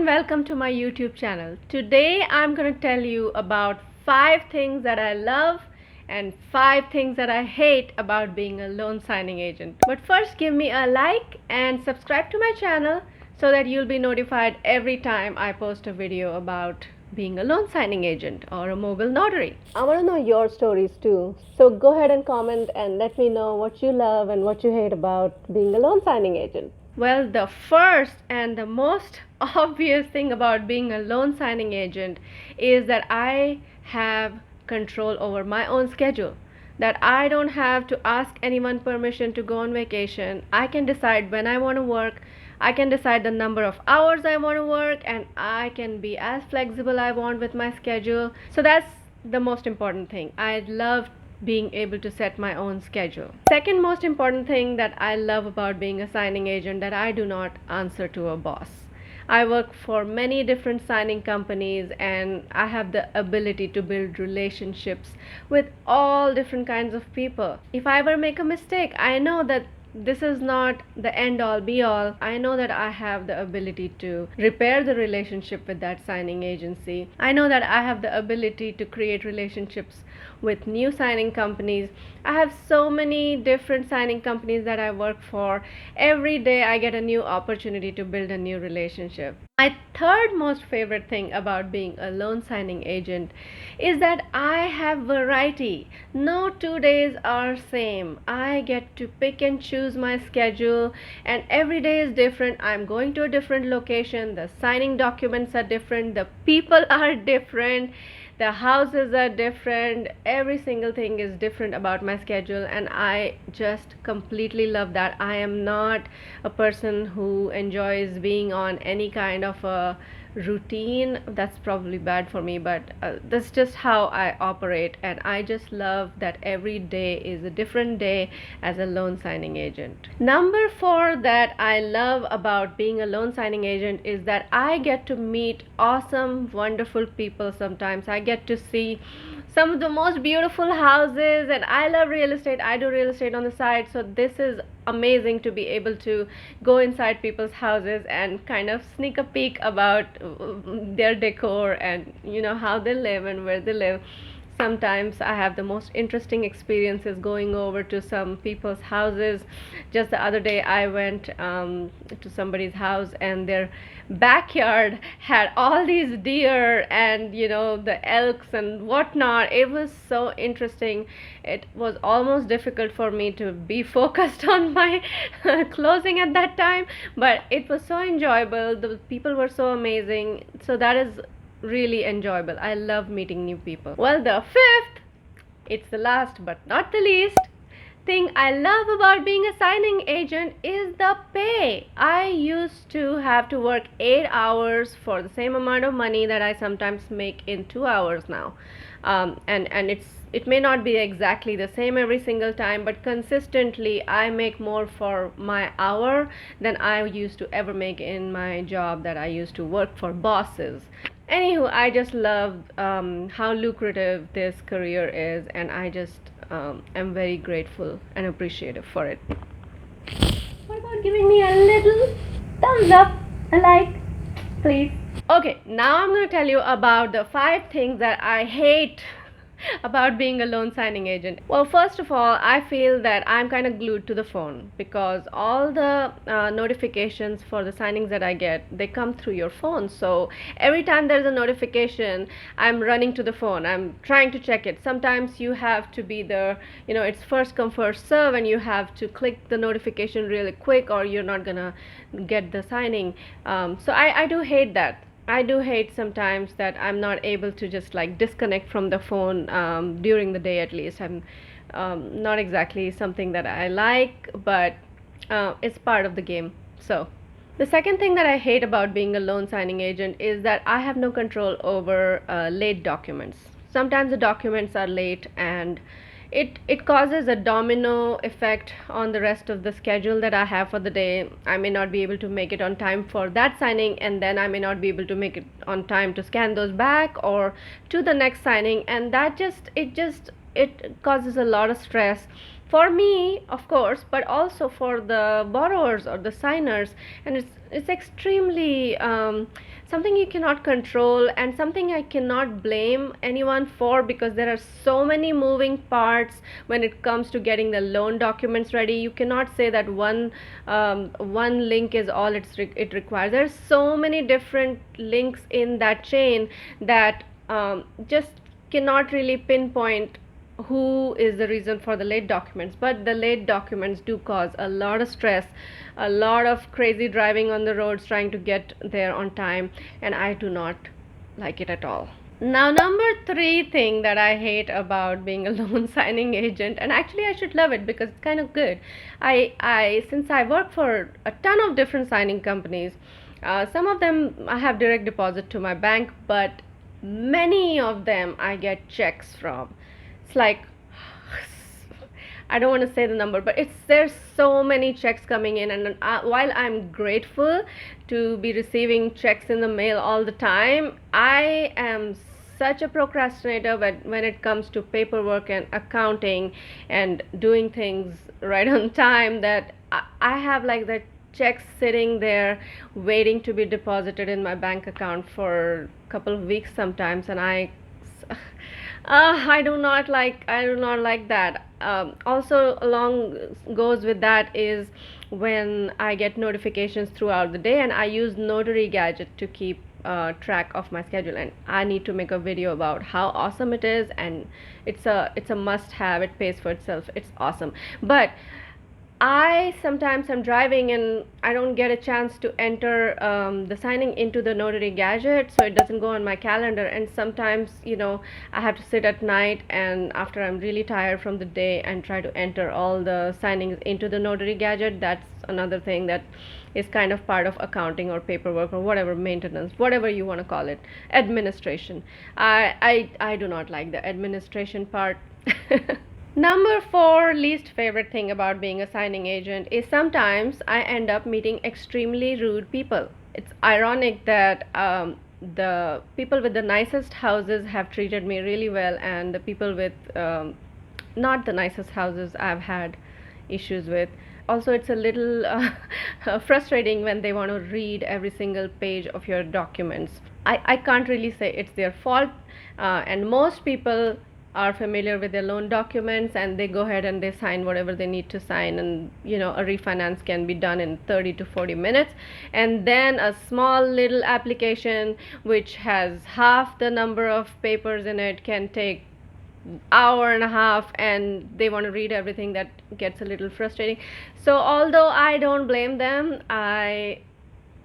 and welcome to my YouTube channel. Today I'm going to tell you about 5 things that I love and 5 things that I hate about being a loan signing agent. But first, give me a like and subscribe to my channel so that you'll be notified every time I post a video about being a loan signing agent or a mobile notary. I want to know your stories too. So go ahead and comment and let me know what you love and what you hate about being a loan signing agent. Well, the first and the most obvious thing about being a loan signing agent is that I have control over my own schedule. That I don't have to ask anyone permission to go on vacation. I can decide when I want to work. I can decide the number of hours I want to work, and I can be as flexible I want with my schedule. So that's the most important thing. I love being able to set my own schedule. Second most important thing that I love about being a signing agent, that I do not answer to a boss. I work for many different signing companies and I have the ability to build relationships with all different kinds of people. If I ever make a mistake, I know that this is not the end all be all. I know that I have the ability to repair the relationship with that signing agency. I know that I have the ability to create relationships with new signing companies. I have so many different signing companies that I work for. Every day I get a new opportunity to build a new relationship. My third most favorite thing about being a loan signing agent is that I have variety. No 2 days are same. I get to pick and choose my schedule, and every day is different. I'm going to a different location. The signing documents are different. The people are different. The houses are different. Every single thing is different about my schedule, and I just completely love that. I am not a person who enjoys being on any kind of a routine. That's probably bad for me, but that's just how I operate, and I just love that every day is a different day as a loan signing agent. Number 4 that I love about being a loan signing agent is that I get to meet awesome, wonderful people. Sometimes I get to see some of the most beautiful houses, and I love real estate. I do real estate on the side, so this is amazing to be able to go inside people's houses and kind of sneak a peek about their decor and how they live and where they live. Sometimes I have the most interesting experiences going over to some people's houses. Just the other day I went to somebody's house, and their backyard had all these deer and the elks and whatnot. It was so interesting. It was almost difficult for me to be focused on my closing at that time, but it was so enjoyable. The people were so amazing. So that is really enjoyable. I love meeting new people. Well, the fifth, it's the last but not the least, thing I love about being a signing agent is the pay. I used to have to work 8 hours for the same amount of money that I sometimes make in 2 hours now. And it may not be exactly the same every single time, but consistently I make more for my hour than I used to ever make in my job that I used to work for bosses. Anywho, I just love how lucrative this career is, and I just am very grateful and appreciative for it. What about giving me a little thumbs up, a like, please? Okay, now I'm going to tell you about the 5 things that I hate about being a loan signing agent. Well, first of all, I feel that I'm kind of glued to the phone because all the notifications for the signings that I get, they come through your phone. So every time there's a notification, I'm running to the phone. I'm trying to check it. Sometimes you have to be there, it's first come first serve, and you have to click the notification really quick or you're not gonna get the signing. So I do hate that. I do hate sometimes that I'm not able to just like disconnect from the phone during the day. At least I'm not exactly something that I like, but it's part of the game. So the second thing that I hate about being a loan signing agent is that I have no control over late documents. Sometimes the documents are late, and it causes a domino effect on the rest of the schedule that I have for the day. I may not be able to make it on time for that signing, and then I may not be able to make it on time to scan those back or to the next signing, and that it causes a lot of stress for me, of course, but also for the borrowers or the signers. And it's extremely something you cannot control, and something I cannot blame anyone for, because there are so many moving parts when it comes to getting the loan documents ready. You cannot say that one link is all it requires. There's so many different links in that chain that just cannot really pinpoint who is the reason for the late documents. But the late documents do cause a lot of stress, a lot of crazy driving on the roads trying to get there on time, and I do not like it at all. Now, number three thing that I hate about being a loan signing agent, and actually I should love it because it's kind of good. I since I work for a ton of different signing companies, some of them I have direct deposit to my bank, but many of them I get checks from. It's like, I don't want to say the number, but there's so many checks coming in, and while I'm grateful to be receiving checks in the mail all the time, I am such a procrastinator when it comes to paperwork and accounting and doing things right on time, that I have like the checks sitting there waiting to be deposited in my bank account for a couple of weeks sometimes, and I do not like that. Also, along goes with that is when I get notifications throughout the day, and I use Notary Gadget to keep track of my schedule. And I need to make a video about how awesome it is, and it's a must have. It pays for itself. It's awesome. But I sometimes am driving and I don't get a chance to enter the signing into the Notary Gadget, so it doesn't go on my calendar. And sometimes, I have to sit at night, and after I'm really tired from the day, and try to enter all the signings into the Notary Gadget. That's another thing that is kind of part of accounting or paperwork or whatever, maintenance, whatever you want to call it, administration. I do not like the administration part. Number four least favorite thing about being a signing agent is sometimes I end up meeting extremely rude people. It's ironic that the people with the nicest houses have treated me really well, and the people with not the nicest houses I've had issues with. Also, it's a little frustrating when they want to read every single page of your documents. I can't really say it's their fault, and most people are familiar with their loan documents, and they go ahead and they sign whatever they need to sign, and a refinance can be done in 30 to 40 minutes. And then a small little application which has half the number of papers in it can take hour and a half, and they want to read everything. That gets a little frustrating. So although I don't blame them,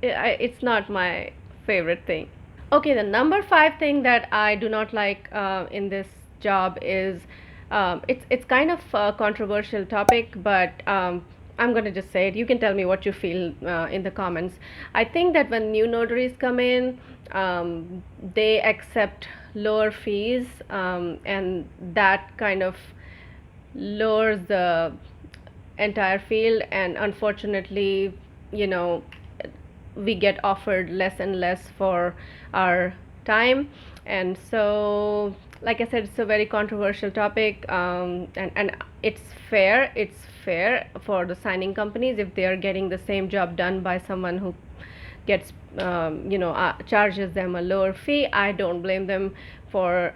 it's not my favorite thing. Okay, the number five thing that I do not like in this job is, it's kind of a controversial topic, but I'm going to just say it. You can tell me what you feel in the comments. I think that when new notaries come in, they accept lower fees, and that kind of lowers the entire field, and unfortunately, we get offered less and less for our time. And so, like I said, it's a very controversial topic, and it's fair for the signing companies if they are getting the same job done by someone who gets charges them a lower fee. I don't blame them for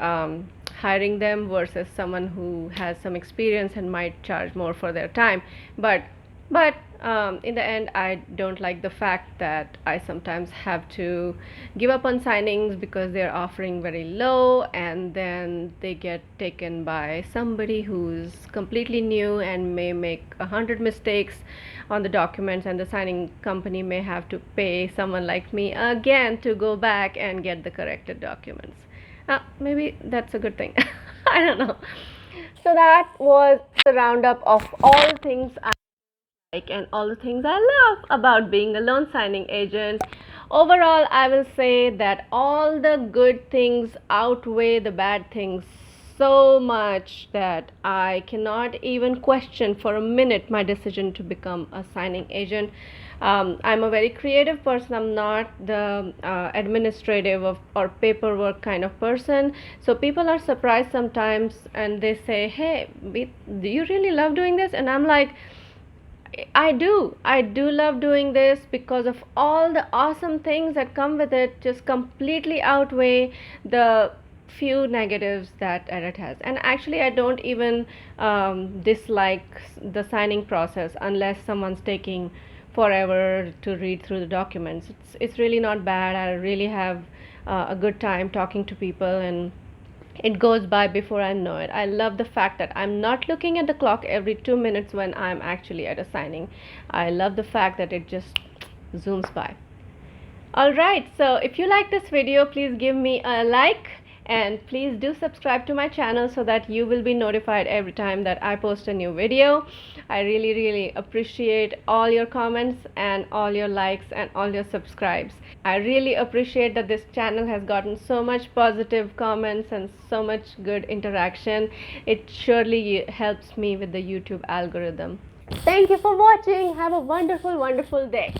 hiring them versus someone who has some experience and might charge more for their time. But in the end, I don't like the fact that I sometimes have to give up on signings because they're offering very low, and then they get taken by somebody who's completely new and may make 100 mistakes on the documents, and the signing company may have to pay someone like me again to go back and get the corrected documents. Maybe that's a good thing. I don't know. So that was the roundup of all things I like and all the things I love about being a loan signing agent. Overall, I will say that all the good things outweigh the bad things so much that I cannot even question for a minute my decision to become a signing agent. I'm a very creative person. I'm not the administrative or paperwork kind of person. So people are surprised sometimes, and they say, "Hey, do you really love doing this?" And I'm like, I do love doing this because of all the awesome things that come with it, just completely outweigh the few negatives that edit has. And actually, I don't even dislike the signing process unless someone's taking forever to read through the documents. It's really not bad. I really have a good time talking to people, and it goes by before I know it. I love the fact that I'm not looking at the clock every 2 minutes when I'm actually at a signing. I love the fact that it just zooms by. Alright, so if you like this video, please give me a like and please do subscribe to my channel so that you will be notified every time that I post a new video. I really appreciate all your comments and all your likes and all your subscribes. I really appreciate that this channel has gotten so much positive comments and so much good interaction. It surely helps me with the YouTube algorithm. Thank you for watching. Have a wonderful day.